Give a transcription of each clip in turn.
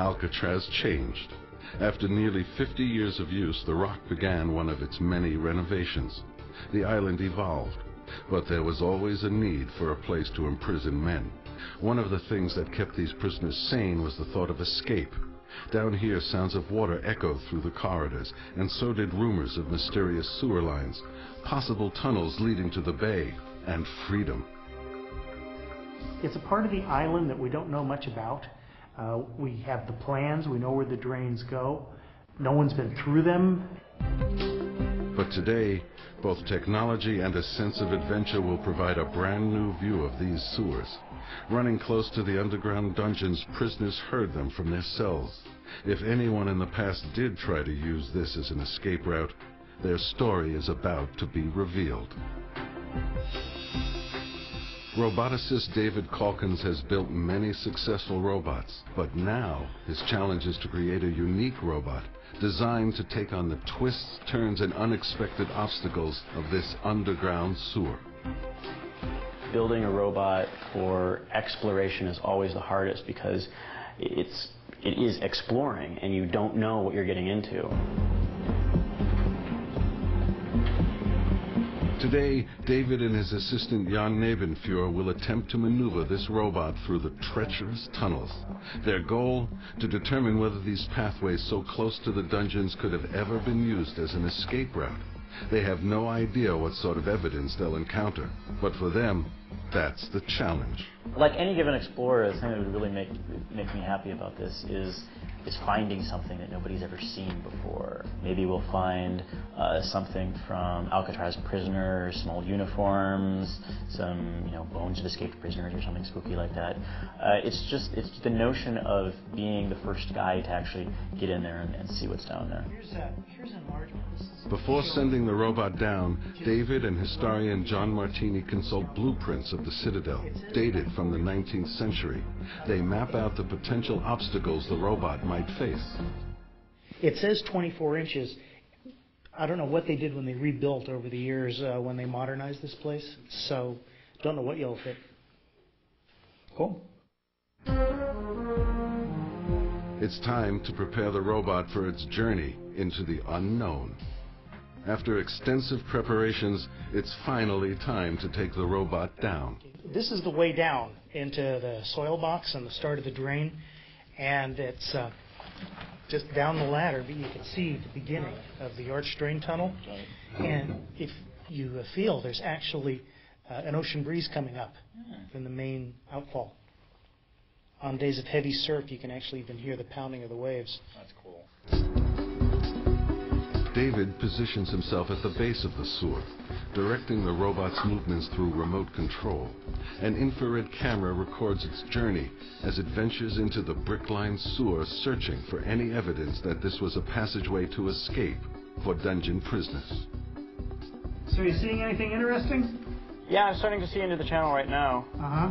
Alcatraz changed. After nearly 50 years of use, the rock began one of its many renovations. The island evolved, but there was always a need for a place to imprison men. One of the things that kept these prisoners sane was the thought of escape. Down here, sounds of water echoed through the corridors, and so did rumors of mysterious sewer lines, possible tunnels leading to the bay, and freedom. It's a part of the island that we don't know much about. We have the plans, we know where the drains go. No one's been through them. But today, both technology and a sense of adventure will provide a brand new view of these sewers. Running close to the underground dungeons, prisoners heard them from their cells. If anyone in the past did try to use this as an escape route, their story is about to be revealed. Roboticist David Calkins has built many successful robots, but now his challenge is to create a unique robot designed to take on the twists, turns, and unexpected obstacles of this underground sewer. Building a robot for exploration is always the hardest because it is exploring and you don't know what you're getting into. Today, David and his assistant Jan Nebenfuhr will attempt to maneuver this robot through the treacherous tunnels. Their goal? To determine whether these pathways so close to the dungeons could have ever been used as an escape route. They have no idea what sort of evidence they'll encounter, but for them, that's the challenge. Like any given explorer, the thing that would really make me happy about this is finding something that nobody's ever seen before. Maybe we'll find something from Alcatraz prisoners, some old uniforms, some bones of escaped prisoners or something spooky like that. It's the notion of being the first guy to actually get in there and see what's down there. Here's enlargement. Before sending the robot down, David and historian John Martini consult blueprints of the Citadel, dated from the 19th century. They map out the potential obstacles the robot might face. It says 24 inches. I don't know what they did when they rebuilt over the years when they modernized this place, so don't know what you'll fit. Cool. It's time to prepare the robot for its journey into the unknown. After extensive preparations, it's finally time to take the robot down. This is the way down into the soil box and the start of the drain, and it's just down the ladder, but you can see the beginning of the arch drain tunnel. And if you feel, there's actually an ocean breeze coming up from the main outfall. On days of heavy surf, you can actually even hear the pounding of the waves. That's cool. David positions himself at the base of the sewer, directing the robot's movements through remote control. An infrared camera records its journey as it ventures into the brick-lined sewer, searching for any evidence that this was a passageway to escape for dungeon prisoners. So are you seeing anything interesting? Yeah, I'm starting to see into the channel right now. Uh-huh.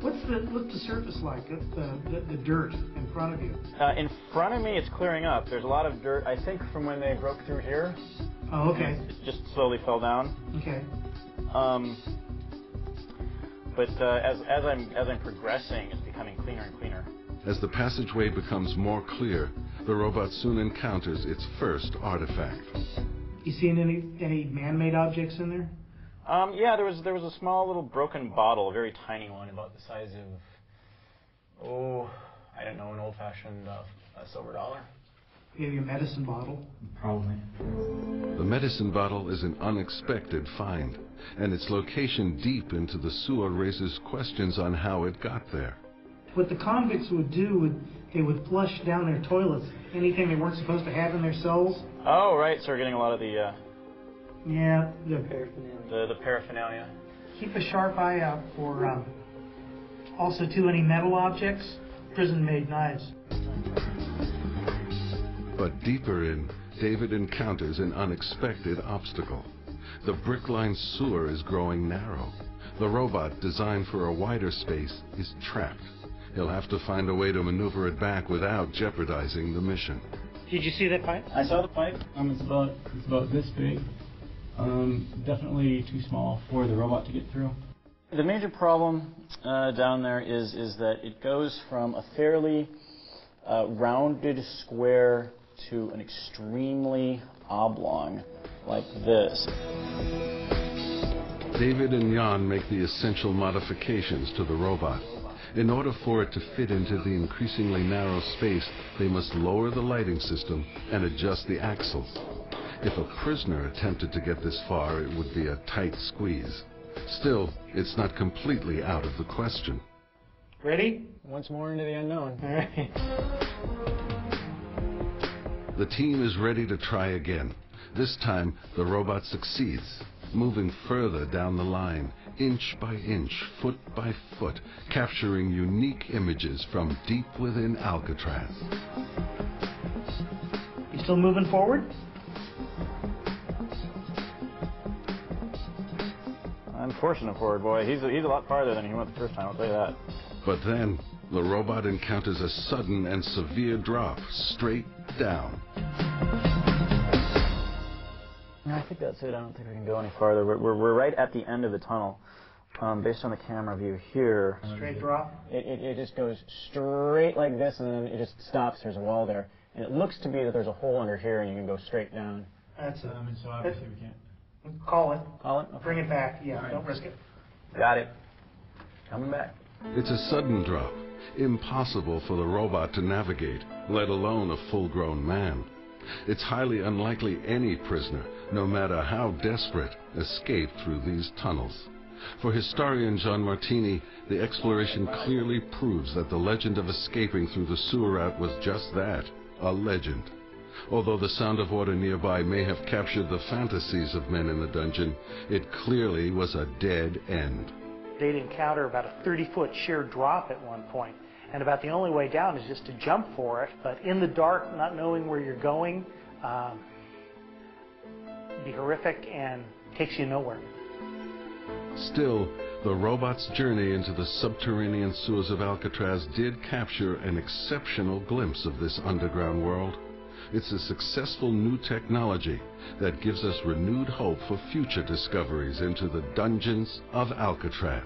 What's the surface like? The dirt in front of you? In front of me, it's clearing up. There's a lot of dirt, I think, from when they broke through here. Oh, okay. It just slowly fell down. Okay. But as I'm progressing, it's becoming cleaner and cleaner. As the passageway becomes more clear, the robot soon encounters its first artifact. You seen any man-made objects in there? Yeah, there was a small little broken bottle, a very tiny one, about the size of, I don't know, an old-fashioned silver dollar. Maybe a medicine bottle? Probably. The medicine bottle is an unexpected find, and its location deep into the sewer raises questions on how it got there. What the convicts would do, they would flush down their toilets, anything they weren't supposed to have in their cells. Oh, right, so we're getting a lot of the... Yeah, the paraphernalia. The paraphernalia. Keep a sharp eye out for also too any metal objects, prison-made knives. But deeper in, David encounters an unexpected obstacle. The brick-lined sewer is growing narrow. The robot, designed for a wider space, is trapped. He'll have to find a way to maneuver it back without jeopardizing the mission. Did you see that pipe? I saw the pipe. It's about this big. Definitely too small for the robot to get through. The major problem down there is that it goes from a fairly rounded square to an extremely oblong, like this. David and Jan make the essential modifications to the robot. In order for it to fit into the increasingly narrow space, they must lower the lighting system and adjust the axles. If a prisoner attempted to get this far, it would be a tight squeeze. Still, it's not completely out of the question. Ready? Once more into the unknown. All right. The team is ready to try again. This time, the robot succeeds, moving further down the line, inch by inch, foot by foot, capturing unique images from deep within Alcatraz. You still moving forward? I'm forcing him forward, boy. He's a lot farther than he went the first time, I'll tell you that. But then, the robot encounters a sudden and severe drop, straight down. I think that's it. I don't think we can go any farther. We're right at the end of the tunnel. Based on the camera view here. Straight drop? It just goes straight like this, and then it just stops. There's a wall there. And it looks to be that there's a hole under here, and you can go straight down. That's it. And so obviously we can't. Call it. Call it? Okay. Bring it back. Yeah, Right. don't risk it. Got it. Coming back. It's a sudden drop, impossible for the robot to navigate, let alone a full-grown man. It's highly unlikely any prisoner, no matter how desperate, escaped through these tunnels. For historian John Martini, the exploration clearly proves that the legend of escaping through the sewer route was just that, a legend. Although the sound of water nearby may have captured the fantasies of men in the dungeon, it clearly was a dead end. They'd encounter about a 30-foot sheer drop at one point, and about the only way down is just to jump for it. But in the dark, not knowing where you're going, be horrific and takes you nowhere. Still, the robot's journey into the subterranean sewers of Alcatraz did capture an exceptional glimpse of this underground world. It's a successful new technology that gives us renewed hope for future discoveries into the dungeons of Alcatraz.